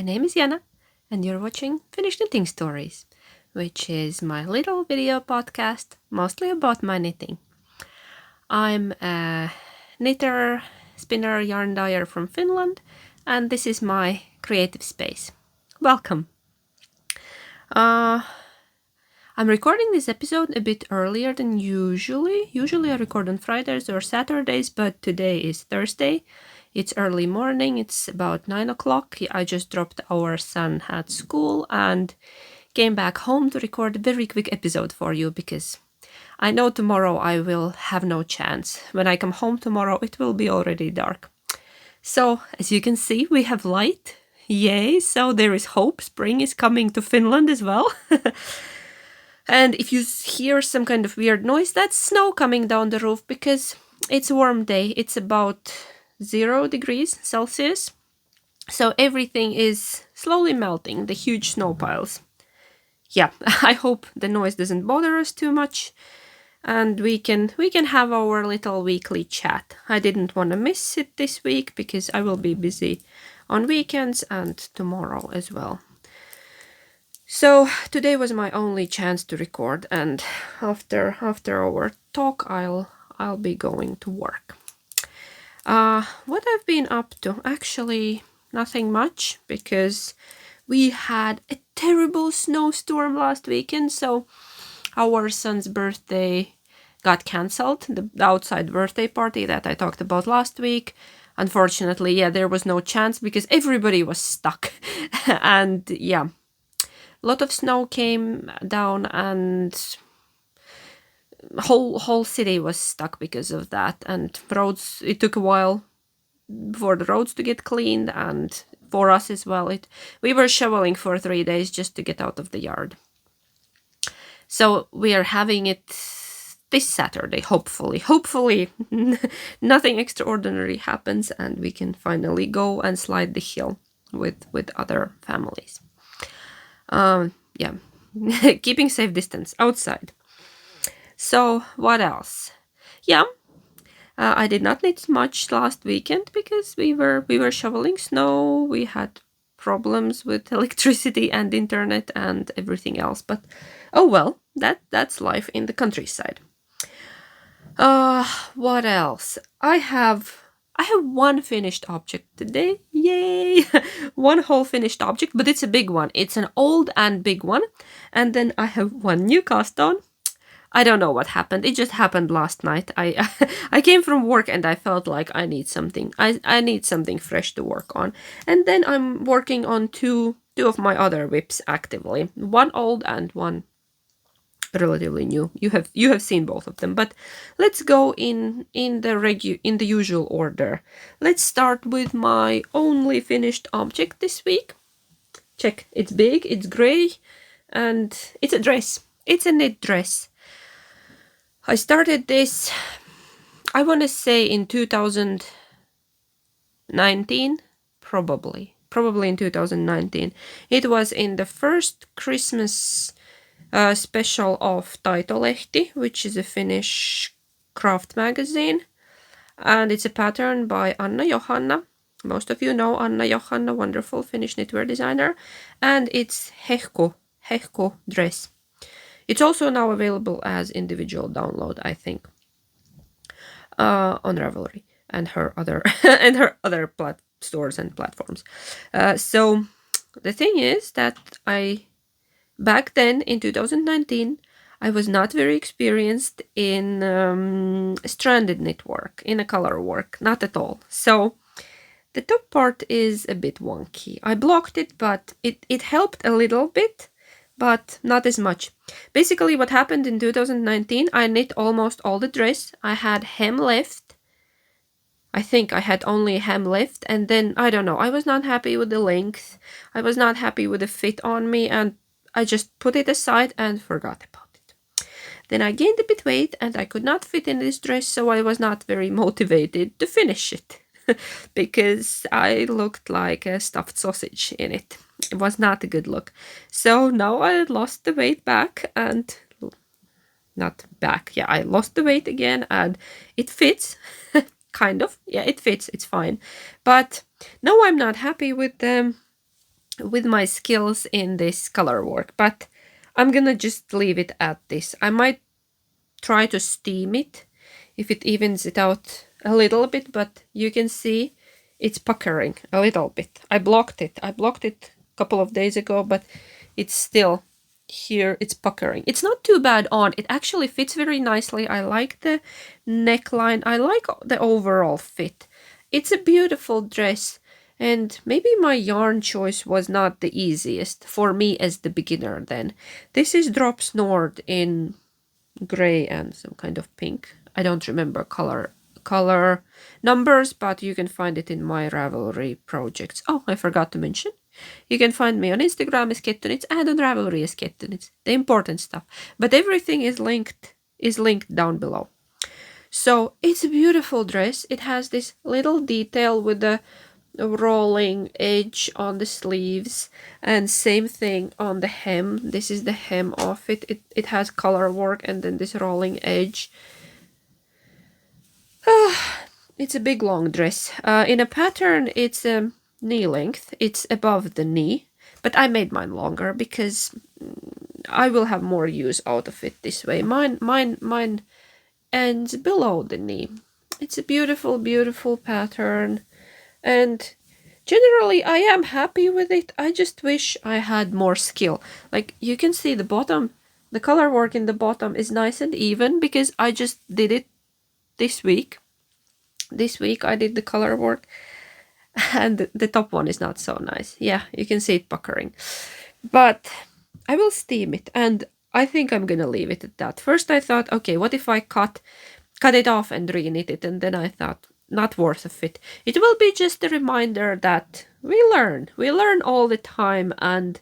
name is Jana, and you're watching Finnish Knitting Stories, which is my little video podcast mostly about my knitting. I'm a knitter, spinner, yarn dyer from Finland, and this is my creative space. Welcome! I'm recording this episode a bit earlier than usually. Usually I record on Fridays or Saturdays, but today is Thursday. It's early morning, it's about 9 o'clock. I just dropped our son at school and came back home to record a very quick episode for you because I know tomorrow I will have no chance. When I come home tomorrow, it will be already dark. So, as you can see, we have light. Yay! So there is hope. Spring is coming to Finland as well. And if you hear some kind of weird noise, that's snow coming down the roof because it's a warm day. It's about 0 degrees Celsius. So everything is slowly melting, the huge snow piles. Yeah, I hope the noise doesn't bother us too much and we can have our little weekly chat. I didn't want to miss it this week because I will be busy on weekends and tomorrow as well. So today was my only chance to record, and after our talk I'll be going to work. What I've been up to? Actually, nothing much because we had a terrible snowstorm last weekend, so our son's birthday got cancelled, the outside birthday party that I talked about last week. Unfortunately, there was no chance because everybody was stuck. And a lot of snow came down and whole city was stuck because of that, and roads, it took a while for the roads to get cleaned, and for us as well. We were shoveling for 3 days just to get out of the yard. So we are having it this Saturday, hopefully nothing extraordinary happens and we can finally go and slide the hill with other families. Keeping safe distance outside. So what else? I did not knit much last weekend because we were shoveling snow. We had problems with electricity and internet and everything else. But oh well, that's life in the countryside. What else? I have one finished object today. Yay! One whole finished object, but it's a big one. It's an old and big one. And then I have one new cast on. I don't know what happened. It just happened last night. I came from work and I felt like I need something. I need something fresh to work on. And then I'm working on two of my other whips actively. One old and one relatively new. You have seen both of them, but let's go in the usual order. Let's start with my only finished object this week. Check. It's big, it's gray, and it's a dress. It's a knit dress. I started this, I want to say in 2019, probably in 2019. It was in the first Christmas special of Taitolehti, which is a Finnish craft magazine, and it's a pattern by Anna Johanna. Most of you know Anna Johanna, wonderful Finnish knitwear designer, and it's Hehku dress. It's also now available as individual download, I think, on Ravelry and her other stores and platforms. So the thing is that back then in 2019, I was not very experienced in stranded knit work, in a color work, not at all. So the top part is a bit wonky. I blocked it, but it helped a little bit, but not as much. Basically, what happened in 2019, I knit almost all the dress. I had hem left. I think I had only hem left, and then, I don't know, I was not happy with the length. I was not happy with the fit on me, and I just put it aside and forgot about it. Then I gained a bit weight, and I could not fit in this dress, so I was not very motivated to finish it. Because I looked like a stuffed sausage in it. It was not a good look. So now I lost the weight back and... Not back, I lost the weight again and it fits. Kind of. Yeah, it fits. It's fine. But no, I'm not happy with the with my skills in this color work, but I'm gonna just leave it at this. I might try to steam it if it evens it out a little bit, but you can see it's puckering a little bit. I blocked it a couple of days ago, but it's still here, it's puckering. It's not too bad on. It actually fits very nicely. I like the neckline. I like the overall fit. It's a beautiful dress, and maybe my yarn choice was not the easiest for me as the beginner then. This is Drops Nord in gray and some kind of pink. I don't remember color numbers, but you can find it in my Ravelry projects. Oh, I forgot to mention. You can find me on Instagram as Kettunits and on Ravelry as Kettunits. The important stuff. But everything is linked down below. So it's a beautiful dress. It has this little detail with the rolling edge on the sleeves, and same thing on the hem. This is the hem of it. It has color work and then this rolling edge. It's a big long dress. In a pattern, it's knee length. It's above the knee, but I made mine longer because I will have more use out of it this way. Mine ends below the knee. It's a beautiful, beautiful pattern, and generally I am happy with it. I just wish I had more skill. Like you can see the bottom, the color work in the bottom is nice and even because I just did it this week. This week I did the color work, and the top one is not so nice. Yeah, you can see it puckering. But I will steam it, and I think I'm gonna leave it at that. First I thought, okay, what if I cut it off and re-knit it? And then I thought, not worth of it. It will be just a reminder that we learn all the time, and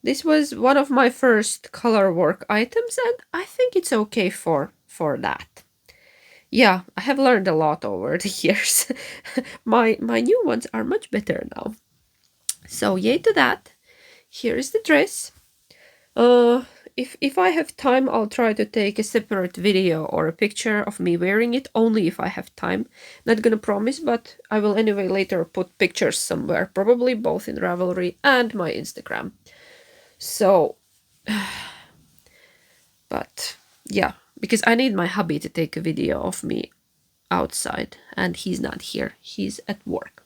this was one of my first color work items, and I think it's okay for that. Yeah, I have learned a lot over the years. My new ones are much better now. So yay to that. Here is the dress. If I have time, I'll try to take a separate video or a picture of me wearing it, only if I have time. Not gonna promise, but I will anyway later put pictures somewhere, probably both in Ravelry and my Instagram. So, but yeah, because I need my hubby to take a video of me outside, and he's not here. He's at work.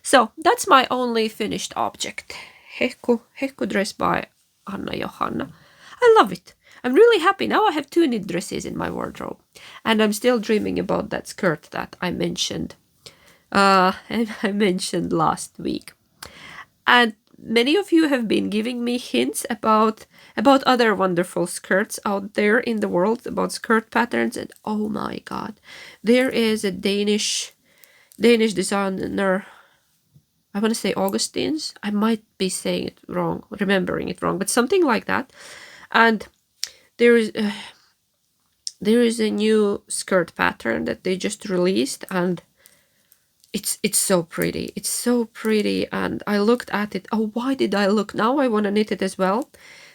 So that's my only finished object. Hehku dress by Anna Johanna. I love it. I'm really happy. Now I have 2 knit dresses in my wardrobe. And I'm still dreaming about that skirt that I mentioned. And I mentioned last week. And many of you have been giving me hints about other wonderful skirts out there in the world, about skirt patterns, and oh my god, there is a Danish designer. I want to say Augustine's. I might be saying it wrong, remembering it wrong, but something like that. And there is a new skirt pattern that they just released, and it's so pretty. It's so pretty, and I looked at it. Oh, why did I look? Now I want to knit it as well.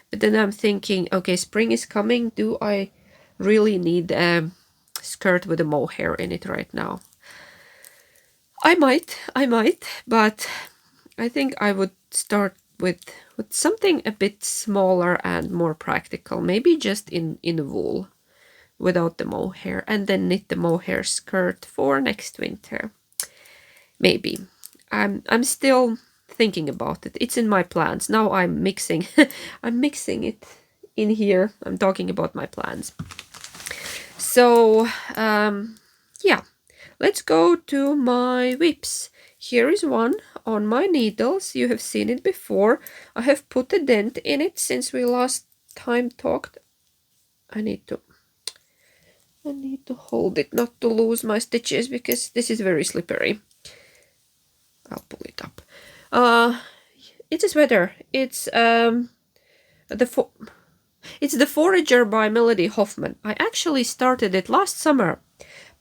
But then I'm thinking, okay, spring is coming. Do I really need a skirt with a mohair in it right now? I might, but I think I would start with something a bit smaller and more practical. Maybe just in wool without the mohair, and then knit the mohair skirt for next winter. Maybe. I'm still thinking about it. It's in my plans. Now I'm mixing I'm mixing it in here. I'm talking about my plans. So yeah, let's go to my whips. Here is one on my needles. You have seen it before. I have put a dent in it since we last time talked. I need to hold it not to lose my stitches because this is very slippery. I'll pull it up. It's a sweater. It's the Forager by Melody Hoffman. I actually started it last summer,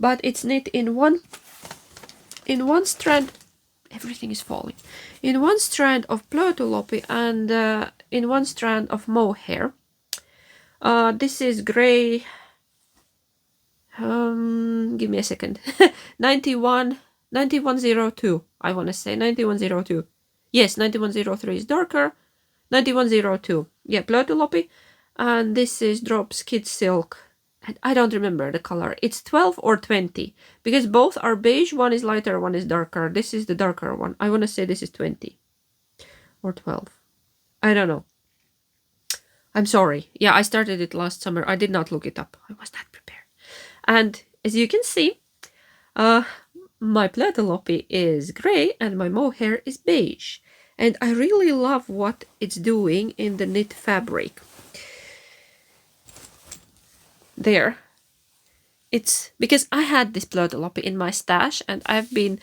but it's knit in one strand. Everything is falling. In one strand of Plötulopi and in one strand of mohair. This is gray. Give me a second. 9102. I want to say 9102. Yes, 9103 is darker. 9102. Yeah, Plötulopi. And this is Drops Kid Silk. And I don't remember the color. It's 12 or 20. Because both are beige. One is lighter, one is darker. This is the darker one. I want to say this is 20. Or 12. I don't know. I'm sorry. Yeah, I started it last summer. I did not look it up. I was not prepared. And as you can see, my Plötulopi is gray and my mohair is beige. And I really love what it's doing in the knit fabric. There. It's because I had this Plötulopi in my stash, and I've been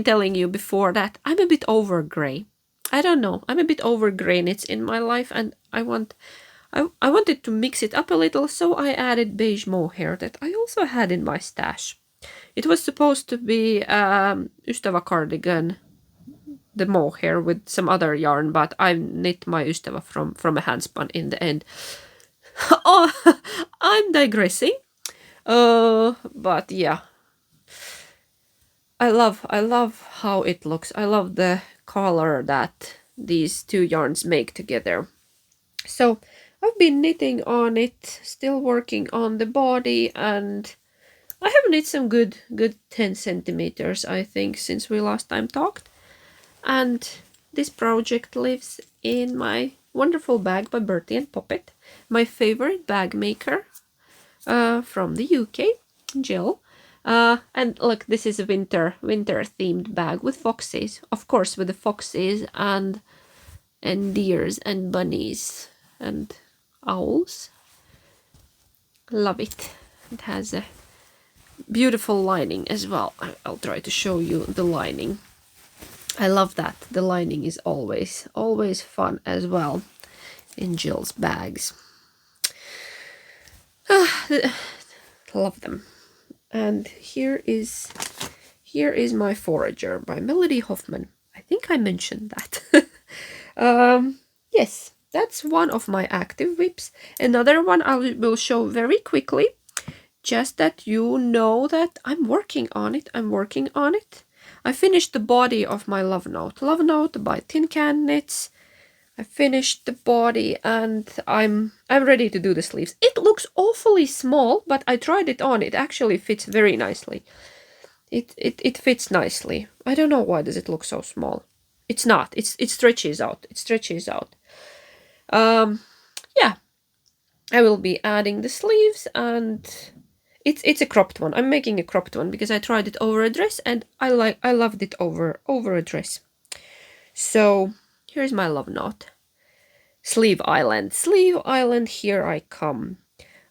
telling you before that I'm a bit over gray. I don't know. I'm a bit over gray knits in my life, and I wanted to mix it up a little, so I added beige mohair that I also had in my stash. It was supposed to be Ystävä cardigan, the mohair with some other yarn, but I knit my Ystävä from a handspun in the end. Oh, I'm digressing. But yeah. I love how it looks. I love the color that these two yarns make together. So I've been knitting on it, still working on the body, and I have knit some good 10 centimeters, I think, since we last time talked. And this project lives in my wonderful bag by Bertie and Poppet, my favorite bag maker from the UK, Jill. And look, this is a winter themed bag with foxes, of course, with the foxes and deers and bunnies and owls. Love it. It has a beautiful lining as well. I'll try to show you the lining. I love that. The lining is always fun as well in Jill's bags. Love them. And here is my Forager by Melody Hoffman. I think I mentioned that. Yes, that's one of my active whips. Another one I will show very quickly, just that you know that I'm working on it. I finished the body of my Love Note by Tin Can Knits. I finished the body and I'm ready to do the sleeves. It looks awfully small, but I tried it on. It actually fits very nicely. It fits nicely. I don't know why does it look so small. It's not. It stretches out. Yeah. I will be adding the sleeves, and it's a cropped one. I'm making a cropped one because I tried it over a dress and I loved it over a dress. So here's my Love Note. Sleeve Island, here I come.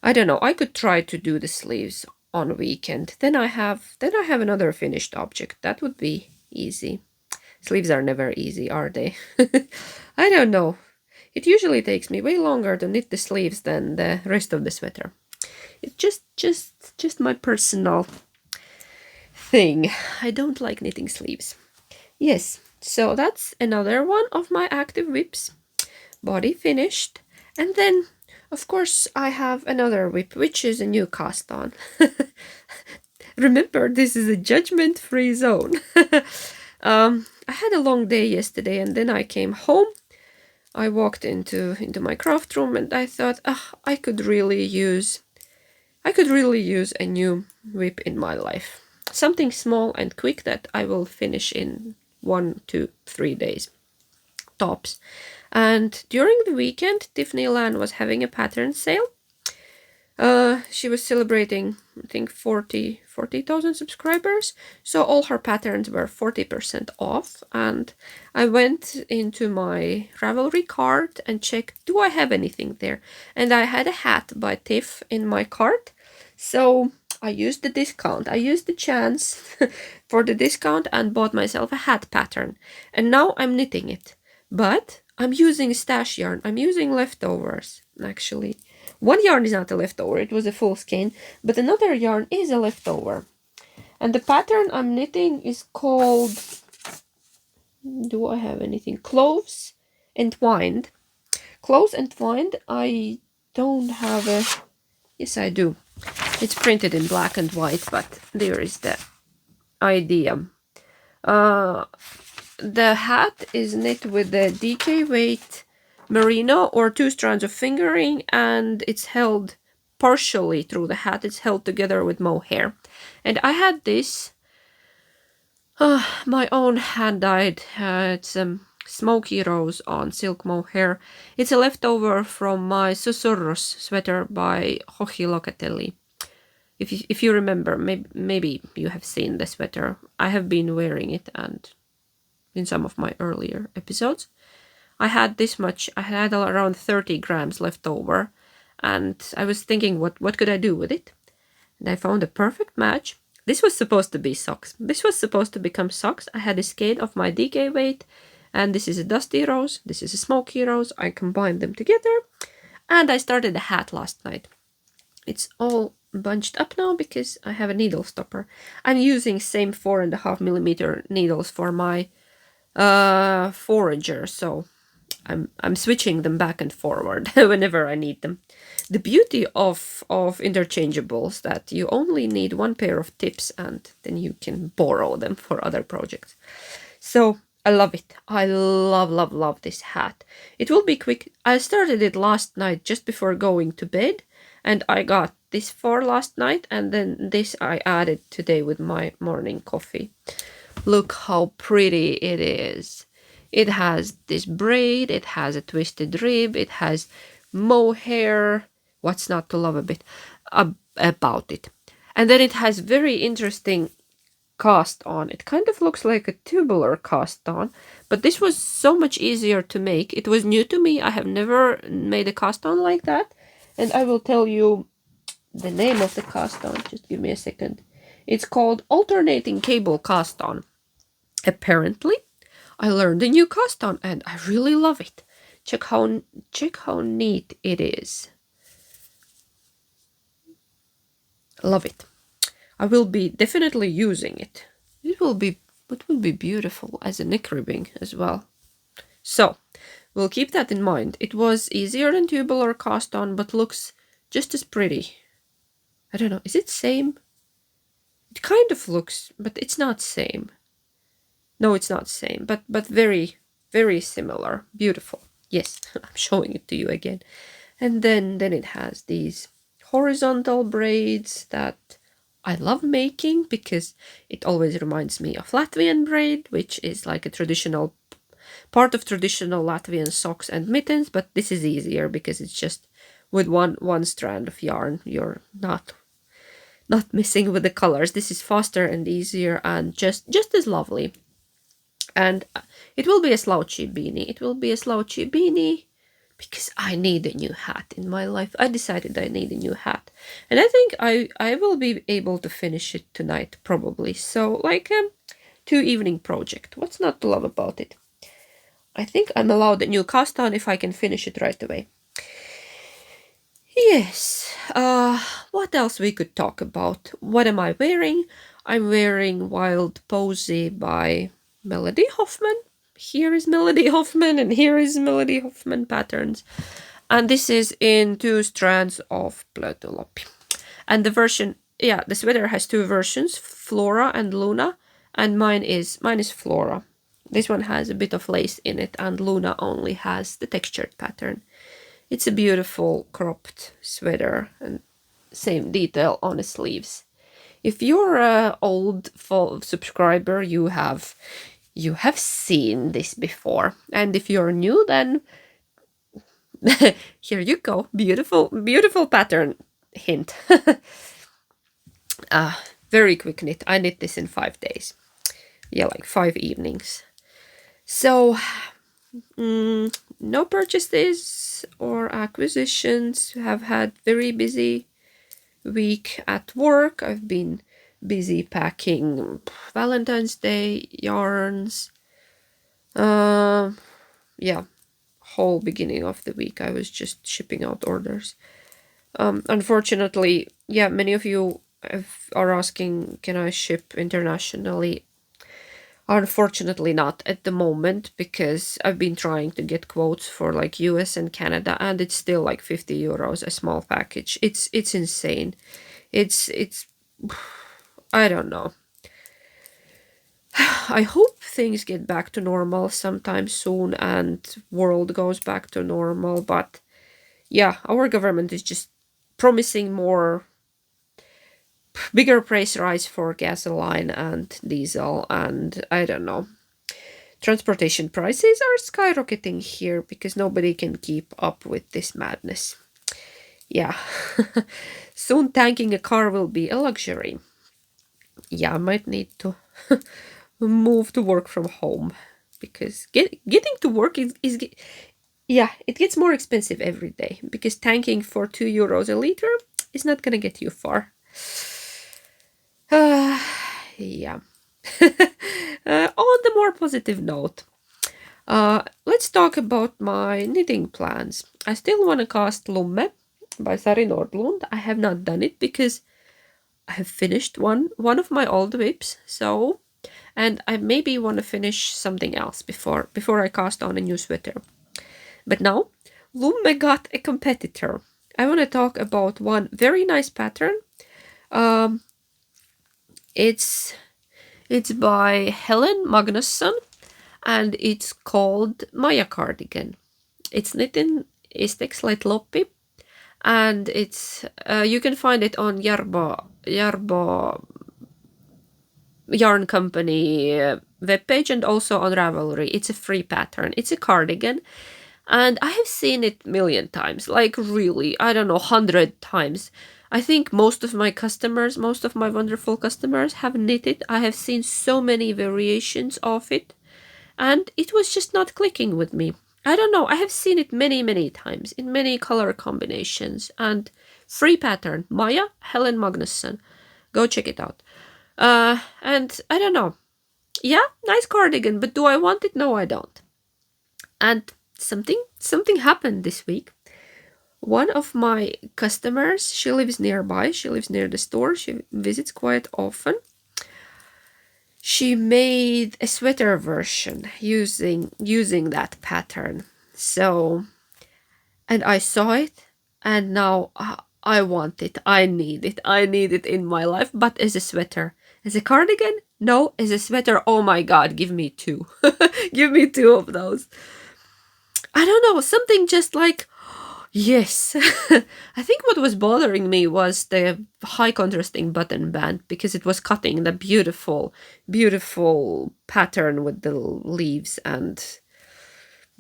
I don't know, I could try to do the sleeves on a weekend. Then I have another finished object. That would be easy. Sleeves are never easy, are they? I don't know. It usually takes me way longer to knit the sleeves than the rest of the sweater. It's just my personal thing. I don't like knitting sleeves. Yes, so that's another one of my active whips. Body finished. And then, of course, I have another whip, which is a new cast on. Remember, this is a judgment-free zone. I had a long day yesterday, and then I came home. I walked into my craft room, and I thought, I could really use a new whip in my life. Something small and quick that I will finish in 1, 2, 3 days tops. And during the weekend, Tiffany Lan was having a pattern sale. She was celebrating, I think, 40,000 subscribers. So all her patterns were 40% off. And I went into my Ravelry cart and checked, do I have anything there? And I had a hat by Tiff in my cart. So I used the discount. I used the chance for the discount and bought myself a hat pattern. And now I'm knitting it. But I'm using stash yarn. I'm using leftovers, actually. One yarn is not a leftover, it was a full skein, but another yarn is a leftover. And the pattern I'm knitting is called, do I have anything? Cloves Entwined. Cloves Entwined, I don't have a, yes I do. It's printed in black and white, but there is the idea. the hat is knit with the DK weight merino or 2 strands of fingering, and it's held partially through the hat. It's held together with mohair. And I had this, my own hand-dyed, it's smoky rose on silk mohair. It's a leftover from my Susurros sweater by Jochi Locatelli. If you remember, maybe you have seen the sweater. I have been wearing it and in some of my earlier episodes. I had this much, I had around 30 grams left over, and I was thinking what could I do with it? And I found a perfect match. This was supposed to be socks. This was supposed to become socks. I had a skate of my DK weight, and this is a dusty rose, this is a smoky rose. I combined them together, and I started the hat last night. It's all bunched up now because I have a needle stopper. I'm using same 4.5mm needles for my forager, so I'm switching them back and forward whenever I need them. The beauty of interchangeables that you only need one pair of tips and then you can borrow them for other projects. So I love it. I love this hat. It will be quick. I started it last night just before going to bed, and I got this far last night, and then this I added today with my morning coffee. Look how pretty it is. It has this braid, it has a twisted rib, it has mohair. What's not to love a bit about it? And then it has very interesting cast on. It kind of looks like a tubular cast on, but this was so much easier to make. It was new to me. I have never made a cast on like that, and I will tell you the name of the cast on. Just give me a second. It's called alternating cable cast on. Apparently, I learned a new cast on and I really love it. Check how neat it is. Love it. I will be definitely using it. It will be beautiful as a neck ribbing as well. So, we'll keep that in mind. It was easier than tubular cast on, but looks just as pretty. I don't know, is it same? It kind of looks, but it's not same. No, it's not same, but very, very similar. Beautiful. Yes, I'm showing it to you again. And then it has these horizontal braids that I love making because it always reminds me of Latvian braid, which is like a traditional part of traditional Latvian socks and mittens, but this is easier because it's just with one strand of yarn. You're not messing with the colors. This is faster and easier and just as lovely. And it will be a slouchy beanie. It will be a slouchy beanie because I need a new hat in my life. I decided I need a new hat. And I think I will be able to finish it tonight, probably. So, like a 2 evening project. What's not to love about it? I think I'm allowed a new cast on if I can finish it right away. Yes. What else we could talk about? What am I wearing? I'm wearing Wild Posy by Melody Hoffman. Here is Melody Hoffman and here is Melody Hoffman patterns. And this is in 2 strands of Blötolopi. And the version, the sweater has 2 versions, Flora and Luna, and mine is Flora. This one has a bit of lace in it and Luna only has the textured pattern. It's a beautiful cropped sweater and same detail on the sleeves. If you're an old subscriber, you have seen this before. And if you're new, then here you go. Beautiful pattern hint. Very quick knit. I knit this in 5 days. Yeah, like 5 evenings. So, no purchases or acquisitions. Have had very busy week at work. I've been busy packing Valentine's Day yarns. Whole beginning of the week I was just shipping out orders. Unfortunately, many of you are asking, can I ship internationally? Unfortunately not at the moment, because I've been trying to get quotes for like US and Canada, and it's still like 50 euros a small package. It's insane. It's I don't know. I hope things get back to normal sometime soon and world goes back to normal. But yeah, our government is just promising bigger price rise for gasoline and diesel, and I don't know. Transportation prices are skyrocketing here because nobody can keep up with this madness. Yeah. Soon tanking a car will be a luxury. Yeah, I might need to move to work from home because getting to work is yeah, it gets more expensive every day because tanking for 2 euros a liter is not gonna get you far. Yeah. On the more positive note, let's talk about my knitting plans. I still want to cast Lumme by Sari Nordlund. I have not done it because I have finished one of my old whips, so and I maybe want to finish something else before I cast on a new sweater. But now Lumme got a competitor. I want to talk about one very nice pattern. Um, it's it's by Helen Magnusson and it's called Maya Cardigan. It's knit in Istex Light Loppi and it's you can find it on Jarbo Yarn Company webpage and also on Ravelry. It's a free pattern. It's a cardigan and I have seen it a million times, like really, I don't know, 100 times. I think most of my customers, most of my wonderful customers have knit it. I have seen so many variations of it and it was just not clicking with me. I don't know, I have seen it many times in many color combinations and free pattern, Maya Helen Magnusson. Go check it out. And I don't know. Yeah, nice cardigan, but do I want it? No, I don't. And something happened this week. One of my customers, she lives nearby, she lives near the store, she visits quite often. She made a sweater version using that pattern. So, and I saw it, and now I want it. I need it. I need it in my life, but as a sweater. As a cardigan? No, as a sweater. Oh my god, give me two. Give me two of those. I don't know, something just like, yes. I think what was bothering me was the high contrasting button band because it was cutting the beautiful pattern with the leaves and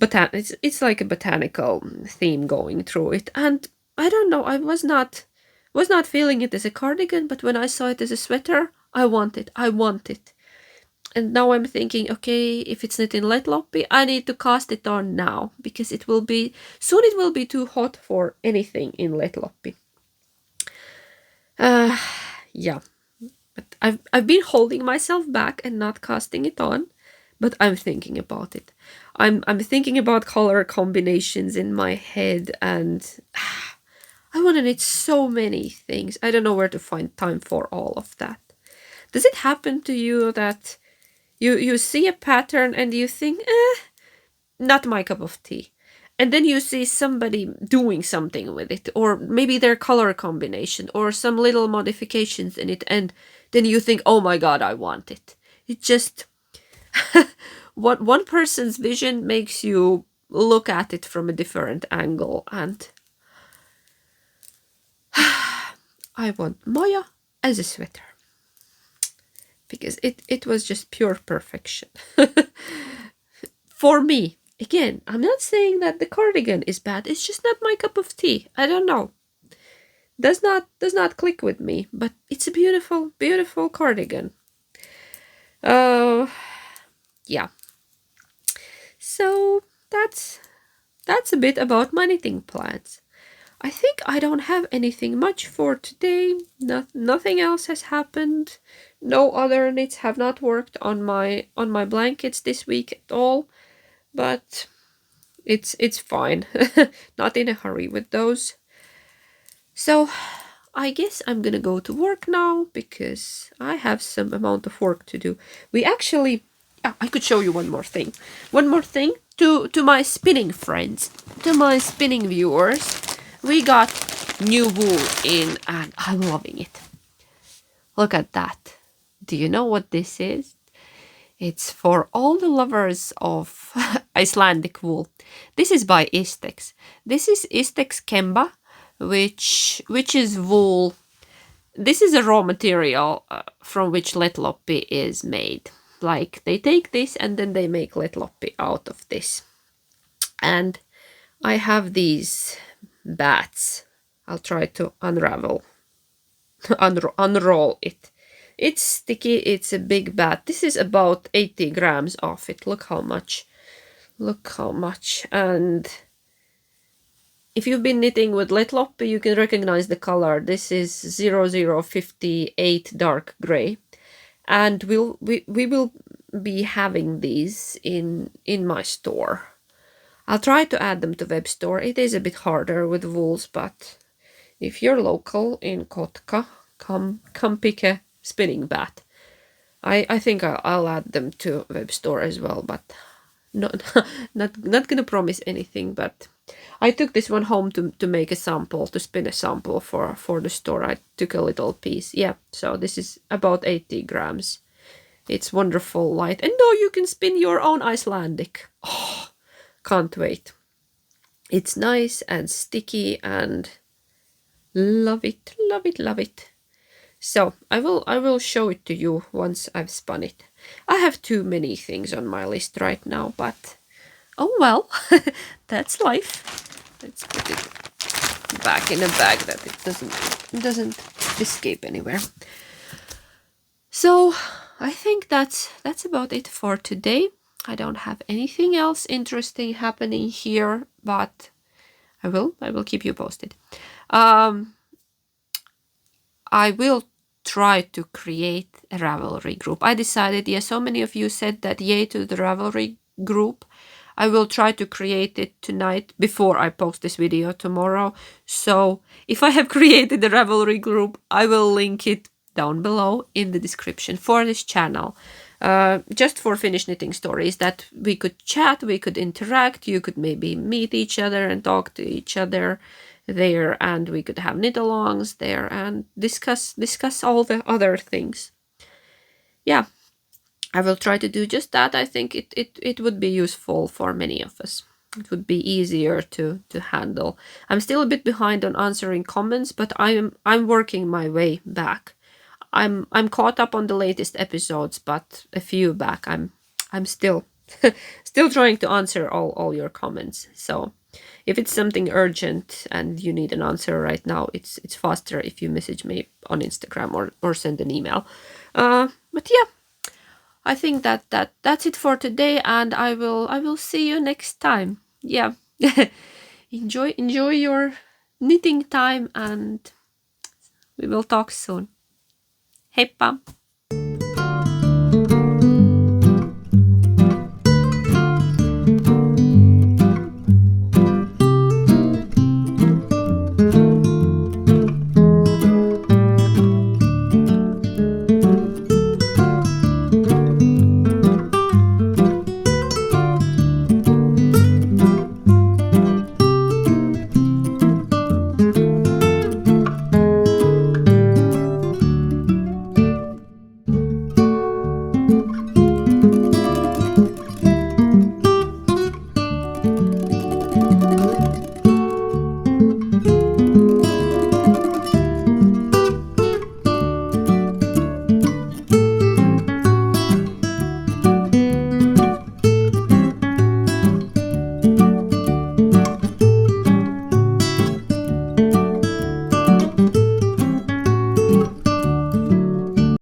it's like a botanical theme going through it. And I don't know, I was not feeling it as a cardigan, but when I saw it as a sweater, I want it. And now I'm thinking, okay, if it's knit in light loppi, I need to cast it on now because it will be too hot for anything in light loppi. Yeah, but I've been holding myself back and not casting it on, but I'm thinking about it. I'm thinking about color combinations in my head, and I want to knit so many things. I don't know where to find time for all of that. Does it happen to you that you see a pattern and you think, not my cup of tea. And then you see somebody doing something with it, or maybe their color combination, or some little modifications in it, and then you think, oh my god, I want it. It just, what one person's vision makes you look at it from a different angle, and I want Maya as a sweater. Because it was just pure perfection. For me. Again, I'm not saying that the cardigan is bad. It's just not my cup of tea. I don't know. Does not click with me, but it's a beautiful cardigan. Yeah. So that's a bit about my knitting plans. I think I don't have anything much for today. Nothing else has happened. No other knits have not worked on my blankets this week at all. But it's fine. Not in a hurry with those. So I guess I'm gonna go to work now because I have some amount of work to do. We actually, I could show you one more thing. One more thing to my spinning friends, to my spinning viewers. We got new wool in and I'm loving it. Look at that. Do you know what this is? It's for all the lovers of Icelandic wool. This is by Istex. This is Istex Kemba, which is wool. This is a raw material from which letloppi is made. Like they take this and then they make letloppi out of this. And I have these bats. I'll try to unravel, unroll it. It's sticky, it's a big bat. This is about 80 grams of it. Look how much. Look how much. And if you've been knitting with letloppi, you can recognize the color. This is 0058 dark gray. And we will be having these in my store. I'll try to add them to web store. It is a bit harder with wools, but if you're local in Kotka, come pick a spinning bat. I think I'll add them to web store as well, but not gonna promise anything. But I took this one home to make a sample, to spin a sample for the store. I took a little piece. Yeah, so this is about 80 grams. It's wonderful light. And now you can spin your own Icelandic. Oh, can't wait. It's nice and sticky and love it, love it, love it. So I will show it to you once I've spun it. I have too many things on my list right now, but oh well, that's life. Let's put it back in a bag that it doesn't escape anywhere. So I think that's about it for today. I don't have anything else interesting happening here, but I will keep you posted. I will try to create a Ravelry group. I decided, yeah, so many of you said that yay to the Ravelry group. I will try to create it tonight before I post this video tomorrow. So if I have created the Ravelry group, I will link it down below in the description for this channel. Just for Finnish Knitting Stories, that we could chat, we could interact, you could maybe meet each other and talk to each other there, and we could have knit-alongs there and discuss all the other things. Yeah, I will try to do just that. I think it would be useful for many of us. It would be easier to handle. I'm still a bit behind on answering comments, but I'm working my way back. I'm caught up on the latest episodes, but a few back. I'm still still trying to answer all your comments. So if it's something urgent and you need an answer right now, it's faster if you message me on Instagram or send an email. But yeah, I think that's it for today, and I will see you next time. Yeah, enjoy your knitting time, and we will talk soon. Heippa!